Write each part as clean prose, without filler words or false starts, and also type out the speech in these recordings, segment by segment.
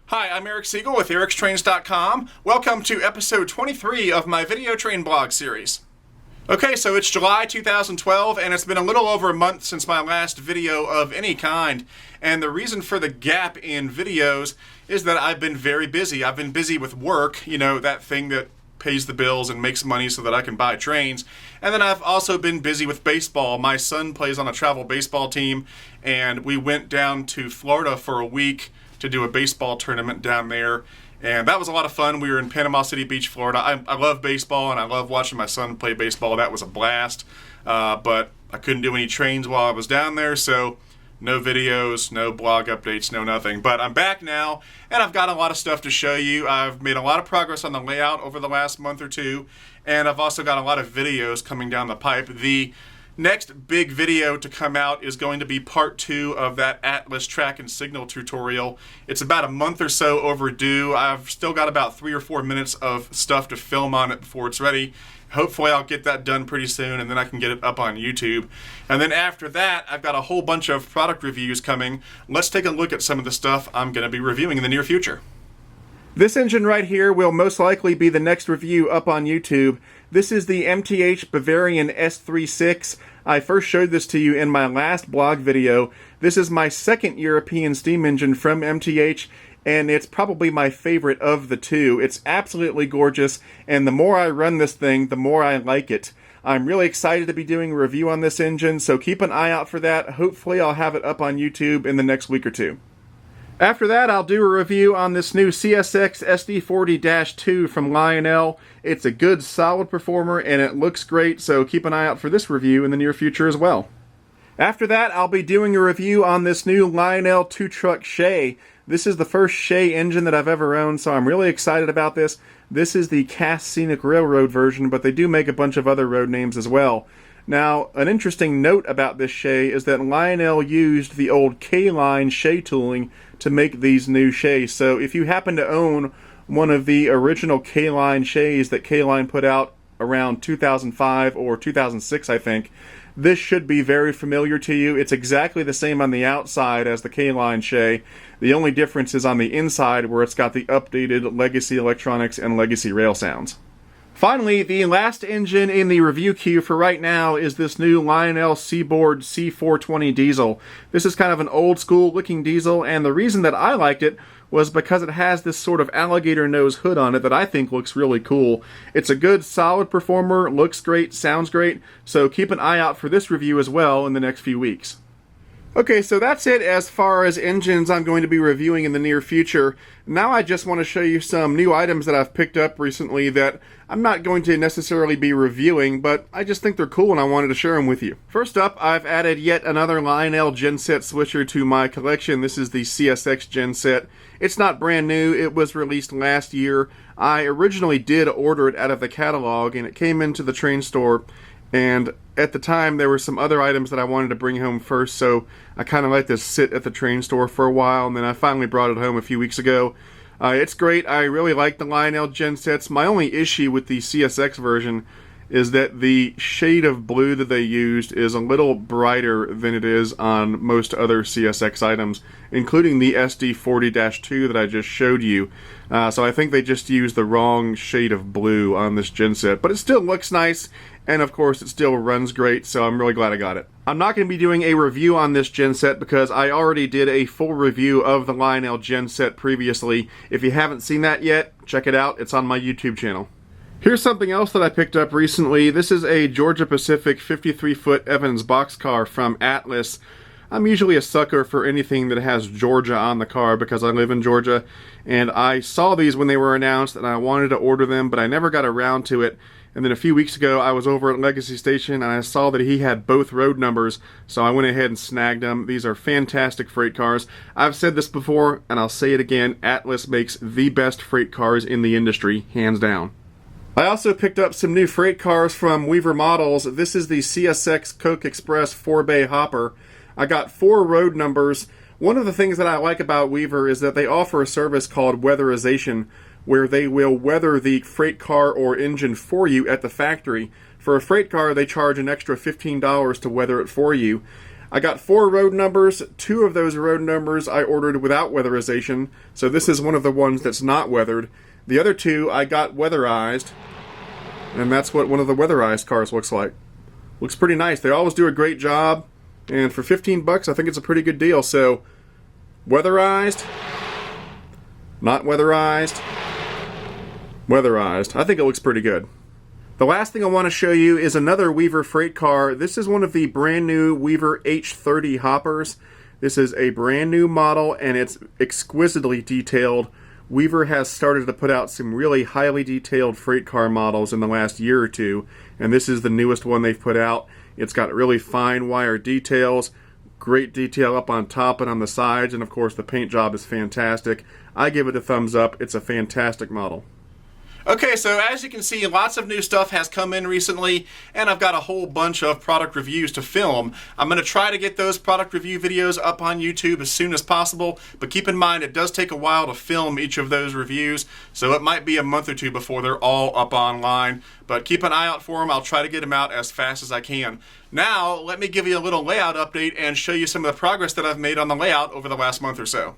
Hi, I'm Eric Siegel with ericstrains.com. Welcome to episode 23 of my Video Train blog series. Okay, so it's July 2012, and it's been a little over a month since my last video of any kind. And the reason for the gap in videos is that I've been very busy. I've been busy with work, you know, that thing that pays the bills and makes money so that I can buy trains. And then I've also been busy with baseball. My son plays on a travel baseball team, and we went down to Florida for a week to do a baseball tournament down there. And that was a lot of fun. We were in Panama City Beach, Florida. I love baseball, and I love watching my son play baseball. That was a blast. But I couldn't do any trains while I was down there, so no videos, no blog updates, no nothing. But I'm back now, and I've got a lot of stuff to show you. I've made a lot of progress on the layout over the last month or two, and I've also got a lot of videos coming down the pipe. The next big video to come out is going to be part 2 of that Atlas track and signal tutorial. It's about a month or so overdue. I've still got about 3 or 4 minutes of stuff to film on it before it's ready. Hopefully I'll get that done pretty soon, and then I can get it up on YouTube. And then after that, I've got a whole bunch of product reviews coming. Let's take a look at some of the stuff I'm going to be reviewing in the near future. This engine right here will most likely be the next review up on YouTube. This is the MTH Bavarian S36. I first showed this to you in my last blog video. This is my second European steam engine from MTH, and it's probably my favorite of the two. It's absolutely gorgeous, and the more I run this thing, the more I like it. I'm really excited to be doing a review on this engine, so keep an eye out for that. Hopefully I'll have it up on YouTube in the next week or two. After that, I'll do a review on this new CSX SD40-2 from Lionel. It's a good, solid performer, and it looks great, so keep an eye out for this review in the near future as well. After that, I'll be doing a review on this new Lionel 2-truck Shay. This is the first Shay engine that I've ever owned, so I'm really excited about this. This is the Cass Scenic Railroad version, but they do make a bunch of other road names as well. Now, an interesting note about this Shay is that Lionel used the old K-Line Shay tooling to make these new Shays. So if you happen to own one of the original K-Line Shays that K-Line put out around 2005 or 2006, I think, this should be very familiar to you. It's exactly the same on the outside as the K-Line Shay. The only difference is on the inside, where it's got the updated Legacy electronics and Legacy rail sounds. Finally, the last engine in the review queue for right now is this new Lionel Seaboard C420 diesel. This is kind of an old school looking diesel, and the reason that I liked it was because it has this sort of alligator nose hood on it that I think looks really cool. It's a good, solid performer, looks great, sounds great, so keep an eye out for this review as well in the next few weeks. Okay, so that's it as far as engines I'm going to be reviewing in the near future. Now I just want to show you some new items that I've picked up recently that I'm not going to necessarily be reviewing, but I just think they're cool and I wanted to share them with you. First up, I've added yet another Lionel genset switcher to my collection. This is the CSX genset. It's not brand new, it was released last year. I originally did order it out of the catalog, and it came into the train store, and at the time there were some other items that I wanted to bring home first, so I kind of let this sit at the train store for a while, and then I finally brought it home a few weeks ago. It's great. I really like the Lionel gensets. My only issue with the CSX version is that the shade of blue that they used is a little brighter than it is on most other CSX items, including the SD40-2 that I just showed you. So I think they just used the wrong shade of blue on this genset, but it still looks nice, and of course it still runs great, so I'm really glad I got it. I'm not going to be doing a review on this genset because I already did a full review of the Lionel genset previously. If you haven't seen that yet, check it out. It's on my YouTube channel. Here's something else that I picked up recently. This is a Georgia Pacific 53-foot Evans boxcar from Atlas. I'm usually a sucker for anything that has Georgia on the car because I live in Georgia, and I saw these when they were announced and I wanted to order them, but I never got around to it. And then a few weeks ago I was over at Legacy Station and I saw that he had both road numbers, so I went ahead and snagged them. These are fantastic freight cars. I've said this before and I'll say it again, Atlas makes the best freight cars in the industry, hands down. I also picked up some new freight cars from Weaver Models. This is the CSX Coke Express 4-bay hopper. I got 4 road numbers. One of the things that I like about Weaver is that they offer a service called weatherization, where they will weather the freight car or engine for you at the factory. For a freight car, they charge an extra $15 to weather it for you. I got 4 road numbers. 2 of those road numbers I ordered without weatherization, so this is one of the ones that's not weathered. The other 2 I got weatherized, and that's what one of the weatherized cars looks like. Looks pretty nice. They always do a great job, and for 15 bucks I think it's a pretty good deal. So, weatherized, not weatherized, weatherized. I think it looks pretty good. The last thing I want to show you is another Weaver freight car. This is one of the brand new Weaver H30 hoppers. This is a brand new model and it's exquisitely detailed. Weaver has started to put out some really highly detailed freight car models in the last year or two, and this is the newest one they've put out. It's got really fine wire details, great detail up on top and on the sides, and of course the paint job is fantastic. I give it a thumbs up. It's a fantastic model. Okay, so as you can see, lots of new stuff has come in recently, and I've got a whole bunch of product reviews to film. I'm going to try to get those product review videos up on YouTube as soon as possible, but keep in mind it does take a while to film each of those reviews, so it might be a month or two before they're all up online. But keep an eye out for them. I'll try to get them out as fast as I can. Now, let me give you a little layout update and show you some of the progress that I've made on the layout over the last month or so.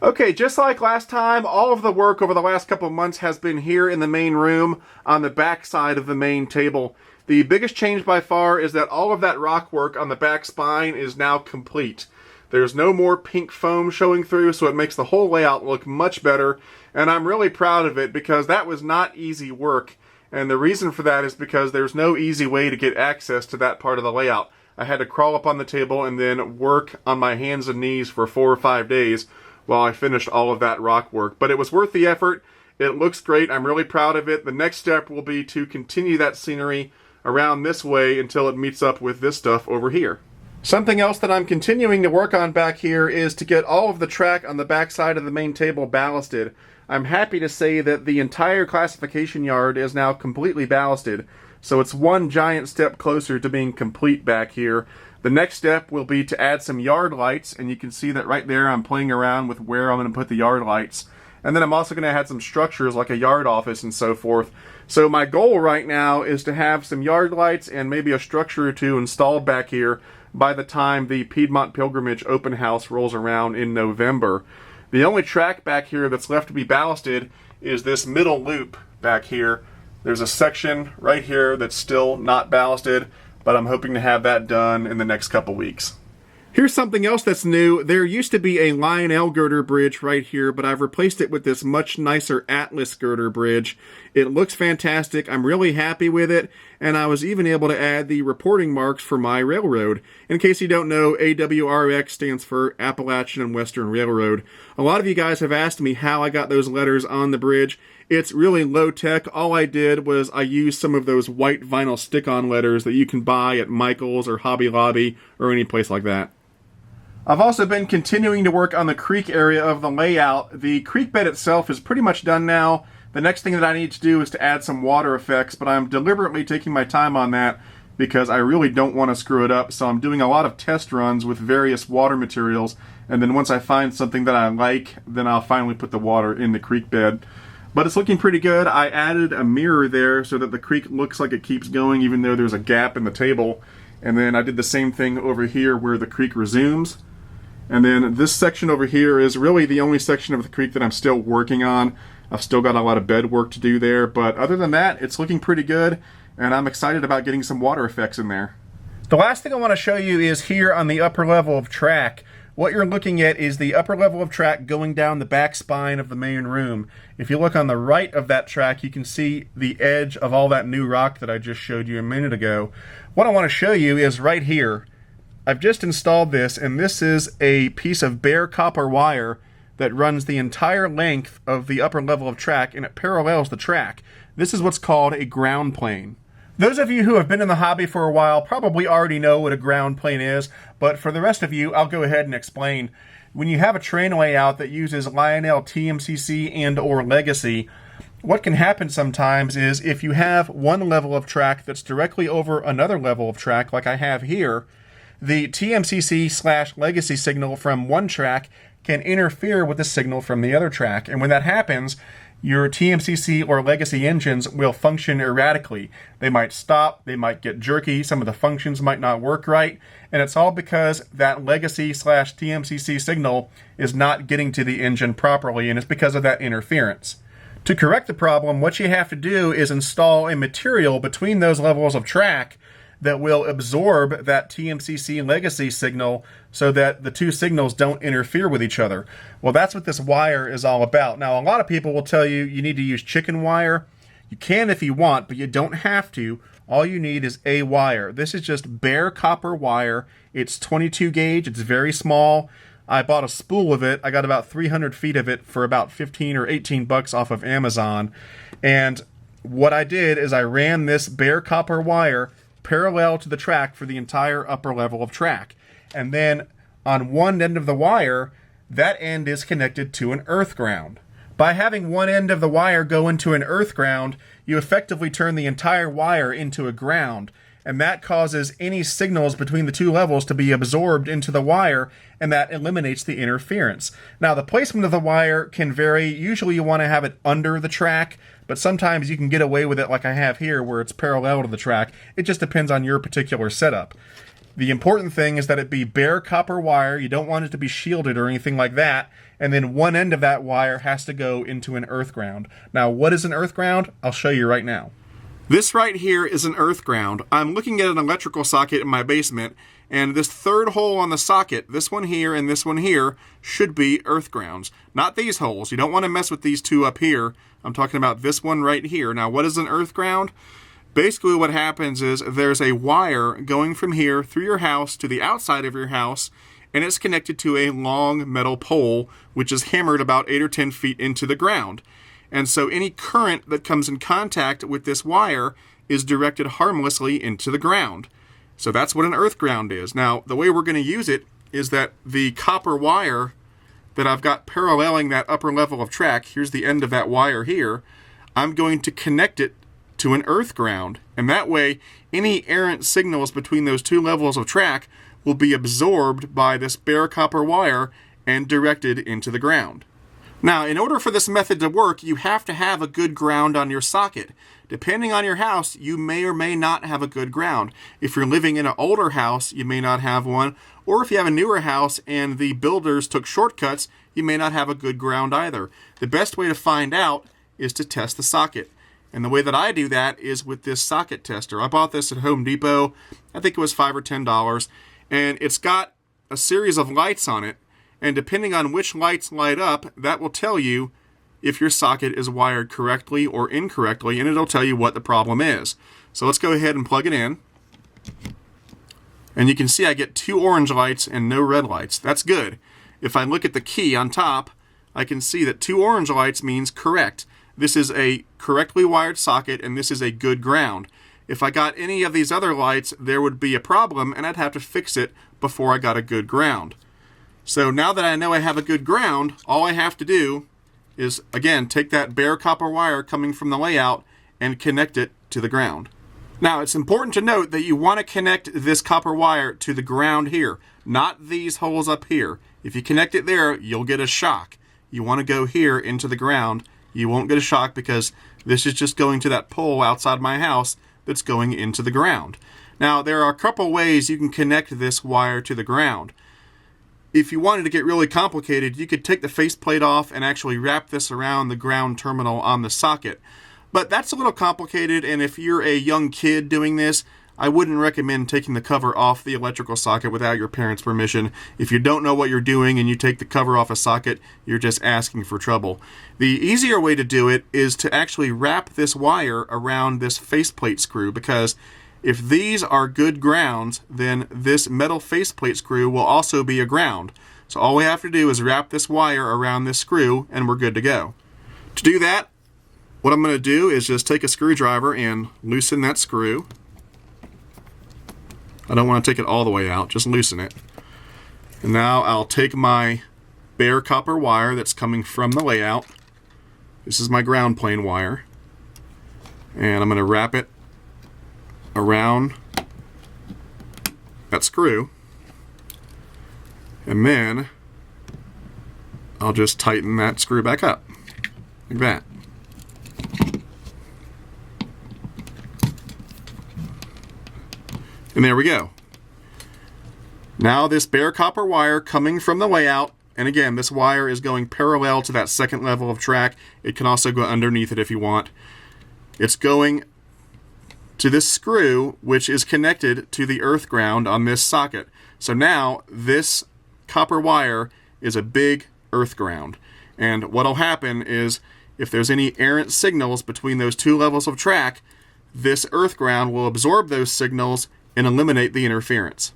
Okay, just like last time, all of the work over the last couple of months has been here in the main room on the back side of the main table. The biggest change by far is that all of that rock work on the back spine is now complete. There's no more pink foam showing through, so it makes the whole layout look much better, and I'm really proud of it because that was not easy work, and the reason for that is because there's no easy way to get access to that part of the layout. I had to crawl up on the table and then work on my hands and knees for 4 or 5 days while I finished all of that rock work. But it was worth the effort. It looks great. I'm really proud of it. The next step will be to continue that scenery around this way until it meets up with this stuff over here. Something else that I'm continuing to work on back here is to get all of the track on the back side of the main table ballasted. I'm happy to say that the entire classification yard is now completely ballasted, so it's one giant step closer to being complete back here. The next step will be to add some yard lights, and you can see that right there I'm playing around with where I'm going to put the yard lights. And then I'm also going to add some structures like a yard office and so forth. So my goal right now is to have some yard lights and maybe a structure or two installed back here by the time the Piedmont Pilgrimage open house rolls around in November. The only track back here that's left to be ballasted is this middle loop back here. There's a section right here that's still not ballasted, but I'm hoping to have that done in the next couple weeks. Here's something else that's new. There used to be a Lionel girder bridge right here, but I've replaced it with this much nicer Atlas girder bridge. It looks fantastic. I'm really happy with it, and I was even able to add the reporting marks for my railroad. In case you don't know, AWRX stands for Appalachian and Western Railroad. A lot of you guys have asked me how I got those letters on the bridge. It's really low tech. All I did was I used some of those white vinyl stick-on letters that you can buy at Michael's or Hobby Lobby or any place like that. I've also been continuing to work on the creek area of the layout. The creek bed itself is pretty much done now. The next thing that I need to do is to add some water effects, but I'm deliberately taking my time on that because I really don't want to screw it up. So I'm doing a lot of test runs with various water materials, and then once I find something that I like, then I'll finally put the water in the creek bed. But it's looking pretty good. I added a mirror there so that the creek looks like it keeps going even though there's a gap in the table. And then I did the same thing over here where the creek resumes. And then this section over here is really the only section of the creek that I'm still working on. I've still got a lot of bed work to do there, but other than that, it's looking pretty good, and I'm excited about getting some water effects in there. The last thing I want to show you is here on the upper level of track. What you're looking at is the upper level of track going down the back spine of the main room. If you look on the right of that track, you can see the edge of all that new rock that I just showed you a minute ago. What I want to show you is right here. I've just installed this, and this is a piece of bare copper wire that runs the entire length of the upper level of track, and it parallels the track. This is what's called a ground plane. Those of you who have been in the hobby for a while probably already know what a ground plane is, but for the rest of you, I'll go ahead and explain. When you have a train layout that uses Lionel TMCC and or Legacy, what can happen sometimes is if you have one level of track that's directly over another level of track, like I have here, the TMCC/Legacy signal from one track can interfere with the signal from the other track. And when that happens, your TMCC or legacy engines will function erratically. They might stop, they might get jerky, some of the functions might not work right, and it's all because that legacy/TMCC signal is not getting to the engine properly, and it's because of that interference. To correct the problem, what you have to do is install a material between those levels of track that will absorb that TMCC legacy signal so that the two signals don't interfere with each other. Well, that's what this wire is all about. Now, a lot of people will tell you you need to use chicken wire. You can if you want, but you don't have to. All you need is a wire. This is just bare copper wire. It's 22 gauge. It's very small. I bought a spool of it. I got about 300 feet of it for about 15 or 18 bucks off of Amazon. And what I did is I ran this bare copper wire parallel to the track for the entire upper level of track. And then on one end of the wire, that end is connected to an earth ground. By having one end of the wire go into an earth ground, you effectively turn the entire wire into a ground. And that causes any signals between the two levels to be absorbed into the wire, and that eliminates the interference. Now, the placement of the wire can vary. Usually you want to have it under the track, but sometimes you can get away with it like I have here where it's parallel to the track. It just depends on your particular setup. The important thing is that it be bare copper wire. You don't want it to be shielded or anything like that. And then one end of that wire has to go into an earth ground. Now, what is an earth ground? I'll show you right now. This right here is an earth ground. I'm looking at an electrical socket in my basement, and this third hole on the socket, this one here and this one here, should be earth grounds. Not these holes. You don't want to mess with these two up here. I'm talking about this one right here. Now, what is an earth ground? Basically what happens is there's a wire going from here through your house to the outside of your house, and it's connected to a long metal pole, which is hammered about 8 or 10 feet into the ground. And so any current that comes in contact with this wire is directed harmlessly into the ground. So that's what an earth ground is. Now, the way we're going to use it is that the copper wire that I've got paralleling that upper level of track, here's the end of that wire here, I'm going to connect it to an earth ground. And that way, any errant signals between those two levels of track will be absorbed by this bare copper wire and directed into the ground. Now, in order for this method to work, you have to have a good ground on your socket. Depending on your house, you may or may not have a good ground. If you're living in an older house, you may not have one. Or if you have a newer house and the builders took shortcuts, you may not have a good ground either. The best way to find out is to test the socket. And the way that I do that is with this socket tester. I bought this at Home Depot. I think it was $5 or $10. And it's got a series of lights on it. And depending on which lights light up, that will tell you if your socket is wired correctly or incorrectly, and it'll tell you what the problem is. So let's go ahead and plug it in. And you can see I get 2 orange lights and no red lights. That's good. If I look at the key on top, I can see that 2 orange lights means correct. This is a correctly wired socket, and this is a good ground. If I got any of these other lights, there would be a problem, and I'd have to fix it before I got a good ground. So now that I know I have a good ground, all I have to do is, again, take that bare copper wire coming from the layout and connect it to the ground. Now, it's important to note that you want to connect this copper wire to the ground here, not these holes up here. If you connect it there, you'll get a shock. You want to go here into the ground. You won't get a shock because this is just going to that pole outside my house that's going into the ground. Now, there are a couple ways you can connect this wire to the ground. If you wanted to get really complicated, you could take the faceplate off and actually wrap this around the ground terminal on the socket. But that's a little complicated, and if you're a young kid doing this, I wouldn't recommend taking the cover off the electrical socket without your parents' permission. If you don't know what you're doing and you take the cover off a socket, you're just asking for trouble. The easier way to do it is to actually wrap this wire around this faceplate screw, because if these are good grounds, then this metal faceplate screw will also be a ground. So all we have to do is wrap this wire around this screw and we're good to go. To do that, what I'm going to do is just take a screwdriver and loosen that screw. I don't want to take it all the way out, just loosen it. And now I'll take my bare copper wire that's coming from the layout. This is my ground plane wire. And I'm going to wrap it around that screw, and then I'll just tighten that screw back up like that. And there we go. Now this bare copper wire coming from the layout, and again, this wire is going parallel to that second level of track. It can also go underneath it if you want. It's going to this screw, which is connected to the earth ground on this socket. So now this copper wire is a big earth ground. And what'll happen is if there's any errant signals between those two levels of track, this earth ground will absorb those signals and eliminate the interference.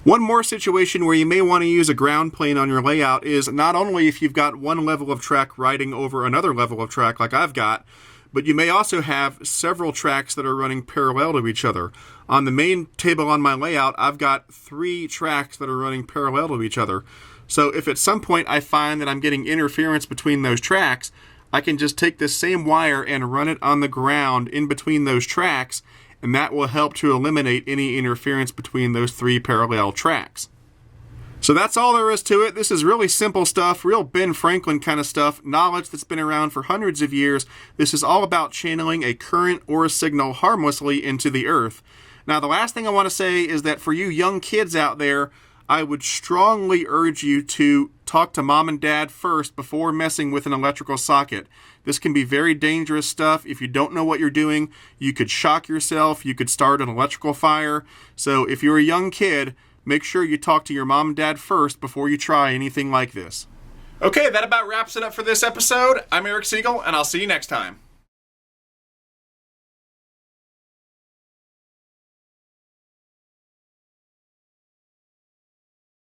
One more situation where you may want to use a ground plane on your layout is not only if you've got one level of track riding over another level of track like I've got, but you may also have several tracks that are running parallel to each other. On the main table on my layout, I've got 3 tracks that are running parallel to each other. So if at some point I find that I'm getting interference between those tracks, I can just take this same wire and run it on the ground in between those tracks, and that will help to eliminate any interference between those 3 parallel tracks. So that's all there is to it. This is really simple stuff, real Ben Franklin kind of stuff, knowledge that's been around for hundreds of years. This is all about channeling a current or a signal harmlessly into the earth. Now, the last thing I want to say is that for you young kids out there, I would strongly urge you to talk to mom and dad first before messing with an electrical socket. This can be very dangerous stuff. If you don't know what you're doing, you could shock yourself, you could start an electrical fire. So if you're a young kid, make sure you talk to your mom and dad first before you try anything like this. Okay, that about wraps it up for this episode. I'm Eric Siegel, and I'll see you next time.